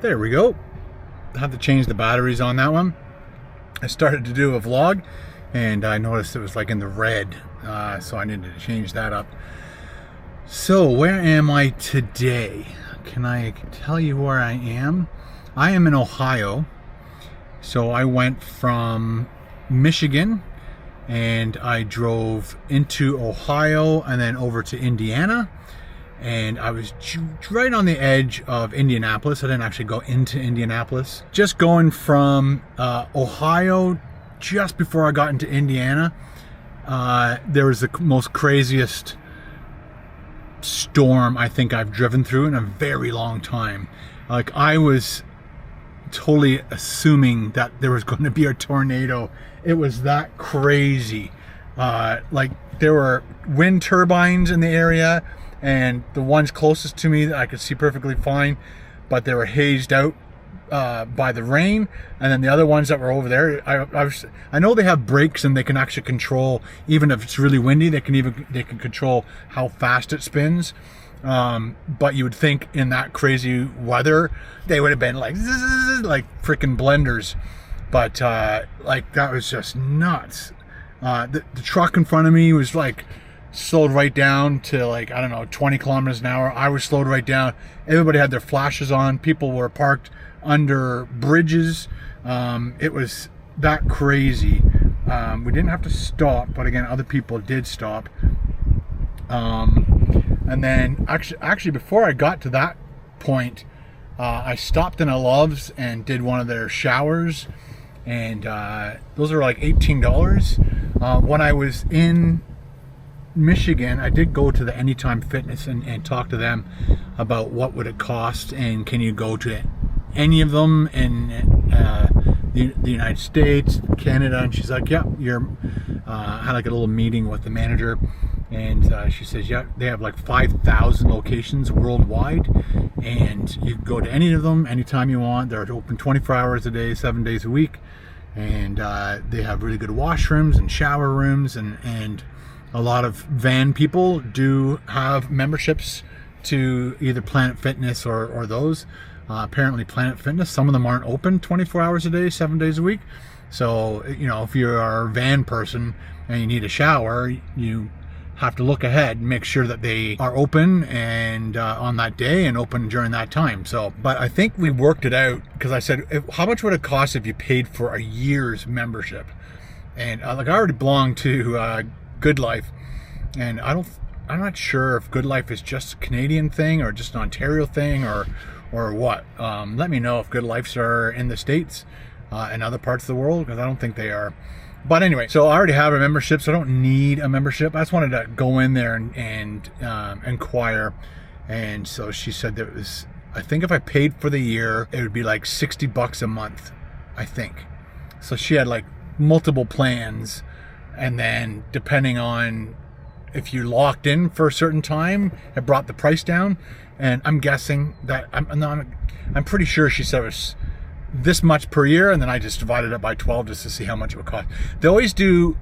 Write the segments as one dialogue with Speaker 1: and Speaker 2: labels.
Speaker 1: There we go. I had to change the batteries on that one. I started to do a vlog and I noticed it was like in the red, so I needed to change that up. So where am I today? Can I tell you where I am? I am in Ohio. So I went from Michigan and I drove into Ohio and then over to Indiana. And I was right on the edge of Indianapolis. I didn't actually go into Indianapolis. Just going from Ohio, just before I got into Indiana, there was the most craziest storm I think I've driven through in a very long time. Like, I was totally assuming that there was going to be a tornado. It was that crazy. Like, there were wind turbines in the area, and the ones closest to me I could see perfectly fine, but they were hazed out by the rain. And then the other ones that were over there, I know they have brakes and they can actually control, even if it's really windy, they can control how fast it spins. But you would think in that crazy weather they would have been like freaking blenders. But like, that was just nuts. The truck in front of me was like slowed right down to, like, I don't know, 20 kilometers an hour. I was slowed right down. Everybody had their flashes on. People were parked under bridges. It was that crazy. We didn't have to stop, but again, other people did stop. And then actually before I got to that point, I stopped in a Love's and did one of their showers, and those are like $18. When I was in Michigan, I did go to the Anytime Fitness and talk to them about what would it cost, and can you go to any of them in the United States, Canada. And she's like, yeah, I had like a little meeting with the manager, and she says, yeah, they have like 5,000 locations worldwide, and you can go to any of them anytime you want. They're open 24 hours a day, 7 days a week, and they have really good washrooms and shower rooms, and a lot of van people do have memberships to either Planet Fitness or those. Apparently Planet Fitness, some of them aren't open 24 hours a day, 7 days a week. So, you know, if you're a van person and you need a shower, you have to look ahead and make sure that they are open and on that day and open during that time. So, but I think we worked it out, because I said, how much would it cost if you paid for a year's membership? And like, I already belong to Good Life, and I'm not sure if Good Life is just a Canadian thing or just an Ontario thing or what. Let me know if Good Lives are in the States and other parts of the world, because I don't think they are. But anyway, so I already have a membership, so I don't need a membership. I just wanted to go in there and inquire. And so she said that it was, I think if I paid for the year, it would be like $60 a month, I think. So she had like multiple plans, and then depending on if you locked in for a certain time, it brought the price down. And I'm guessing that I'm pretty sure she said it was this much per year, and then I just divided it by 12 just to see how much it would cost. They always do,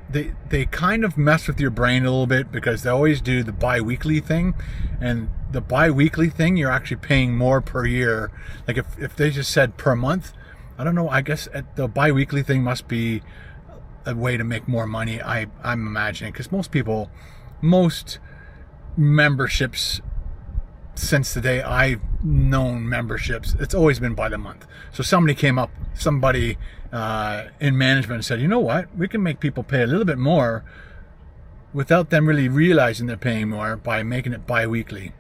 Speaker 1: they kind of mess with your brain a little bit, because they always do the bi-weekly thing, and the bi-weekly thing, you're actually paying more per year. Like, if they just said per month, I don't know, I guess the bi-weekly thing must be a way to make more money, I'm imagining, because most memberships, since the day I've known memberships, it's always been by the month. So somebody in management said, you know what, we can make people pay a little bit more without them really realizing they're paying more by making it bi-weekly.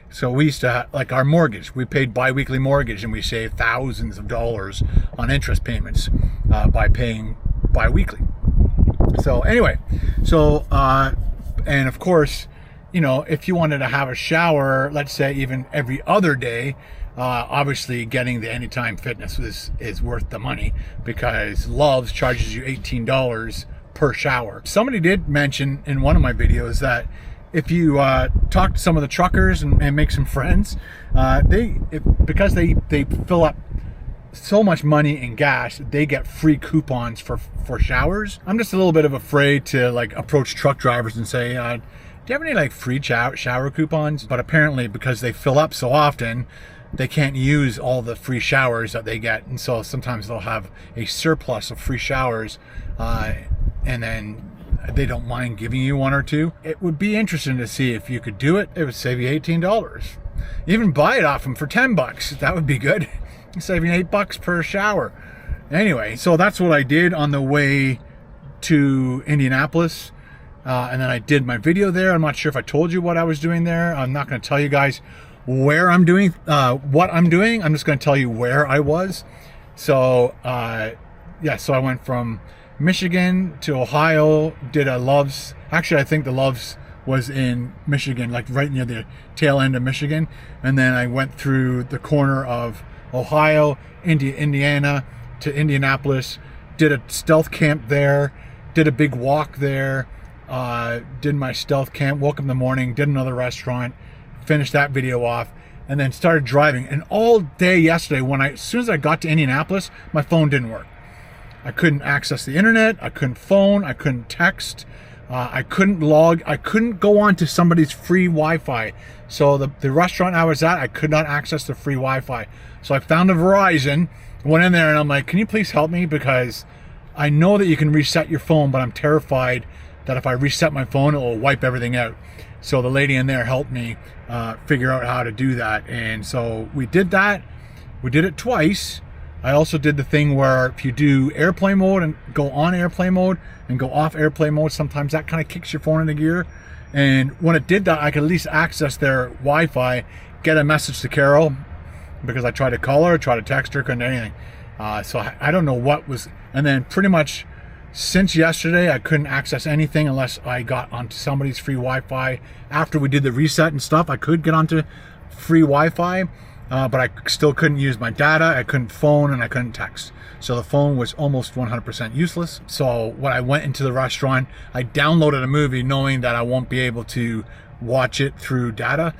Speaker 1: So we used to have, like, our mortgage, we paid bi-weekly mortgage, and we saved thousands of dollars on interest payments by paying bi-weekly. So anyway, and of course, you know, if you wanted to have a shower, let's say even every other day, obviously getting the Anytime Fitness is worth the money, because Love's charges you $18 per shower. Somebody did mention in one of my videos that if you talk to some of the truckers and make some friends, because they fill up so much money in gas, they get free coupons for showers. I'm just a little bit of afraid to like approach truck drivers and say, do you have any like free shower coupons? But apparently, because they fill up so often, they can't use all the free showers that they get, and so sometimes they'll have a surplus of free showers, and then they don't mind giving you one or two. It would be interesting to see if you could do it. It would save you $18. Even buy it off them for $10. That would be good. Saving $8 per shower. Anyway, so that's what I did on the way to Indianapolis. And then I did my video there. I'm not sure if I told you what I was doing there. I'm not going to tell you guys where I'm doing, what I'm doing. I'm just going to tell you where I was. So, yeah, so I went from Michigan to Ohio, did a Love's. Actually, I think the Love's was in Michigan, like right near the tail end of Michigan. And then I went through the corner of Ohio, Indiana to Indianapolis, did a stealth camp there, did a big walk there, did my stealth camp, woke up in the morning, did another restaurant, finished that video off, and then started driving. And all day yesterday, as soon as I got to Indianapolis, my phone didn't work. I couldn't access the internet, I couldn't phone, I couldn't text, I couldn't log, I couldn't go on to somebody's free Wi-Fi. So the restaurant I was at, I could not access the free Wi-Fi. So I found a Verizon, went in there, and I'm like, can you please help me? Because I know that you can reset your phone, but I'm terrified that if I reset my phone, it will wipe everything out. So the lady in there helped me figure out how to do that. And so we did that. We did it twice. I also did the thing where if you do airplane mode and go on airplane mode and go off airplane mode, sometimes that kind of kicks your phone into gear. And when it did that, I could at least access their Wi-Fi, get a message to Carol, because I tried to call her, tried to text her, couldn't do anything. So I don't know what was, and then pretty much since yesterday, I couldn't access anything unless I got onto somebody's free Wi-Fi. After we did the reset and stuff, I could get onto free Wi-Fi, but I still couldn't use my data, I couldn't phone, and I couldn't text. So the phone was almost 100% useless. So when I went into the restaurant, I downloaded a movie knowing that I won't be able to watch it through data.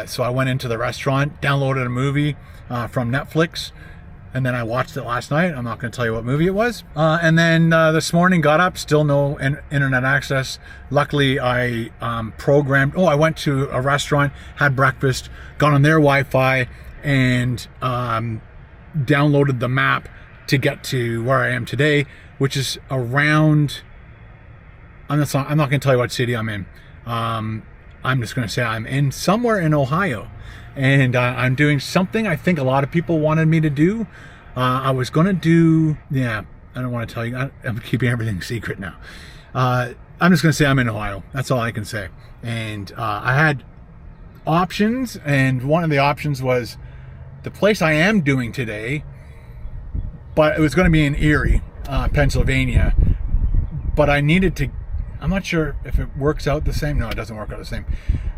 Speaker 1: So I went into the restaurant, downloaded a movie from Netflix, and then I watched it last night. I'm not going to tell you what movie it was. And then this morning, got up, still no internet access. Luckily, I I went to a restaurant, had breakfast, got on their Wi-Fi, and downloaded the map to get to where I am today, which is around, I'm not going to tell you what city I'm in. I'm just going to say I'm in somewhere in Ohio, and I'm doing something I think a lot of people wanted me to do. I was going to do, I don't want to tell you. I'm keeping everything secret now. I'm just going to say I'm in Ohio. That's all I can say. And I had options, and one of the options was the place I am doing today, but it was going to be in Erie, Pennsylvania. But I needed to, I'm not sure if it works out the same. No, it doesn't work out the same.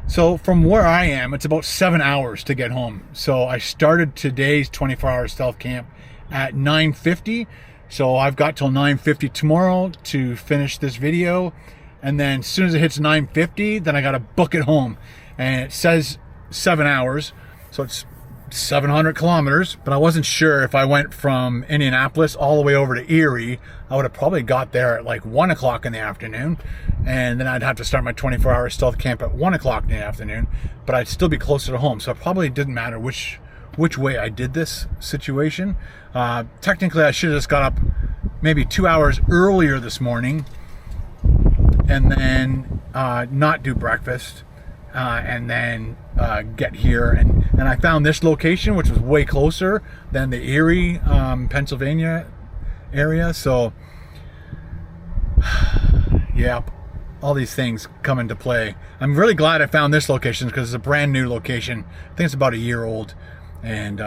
Speaker 1: So from where I am, it's about 7 hours to get home. So I started today's 24-hour stealth camp at 9:50. So I've got till 9:50 tomorrow to finish this video. And then as soon as it hits 9:50, then I got to book it home. And it says 7 hours. So it's 700 kilometers, but I wasn't sure if I went from Indianapolis all the way over to Erie, I would have probably got there at like 1 o'clock in the afternoon, and then I'd have to start my 24-hour stealth camp at 1 o'clock in the afternoon, but I'd still be closer to home. So it probably didn't matter which way I did this situation. Technically, I should have just got up maybe 2 hours earlier this morning and then not do breakfast, and then get here, and I found this location, which was way closer than the Erie, Pennsylvania area. So yeah, all these things come into play. I'm really glad I found this location because it's a brand new location. I think it's about a year old, and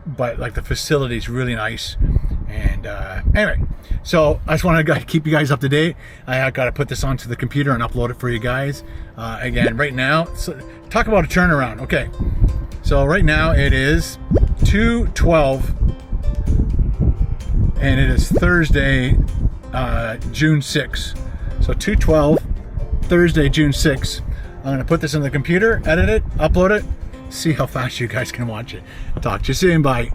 Speaker 1: but like the facility's really nice. And anyway, so I just want to keep you guys up to date. I got to put this onto the computer and upload it for you guys. Again, right now, so talk about a turnaround. Okay, so right now it is 2:12, and it is Thursday, June 6th. So 2:12, Thursday, June 6th. I'm going to put this in the computer, edit it, upload it, see how fast you guys can watch it. Talk to you soon. Bye.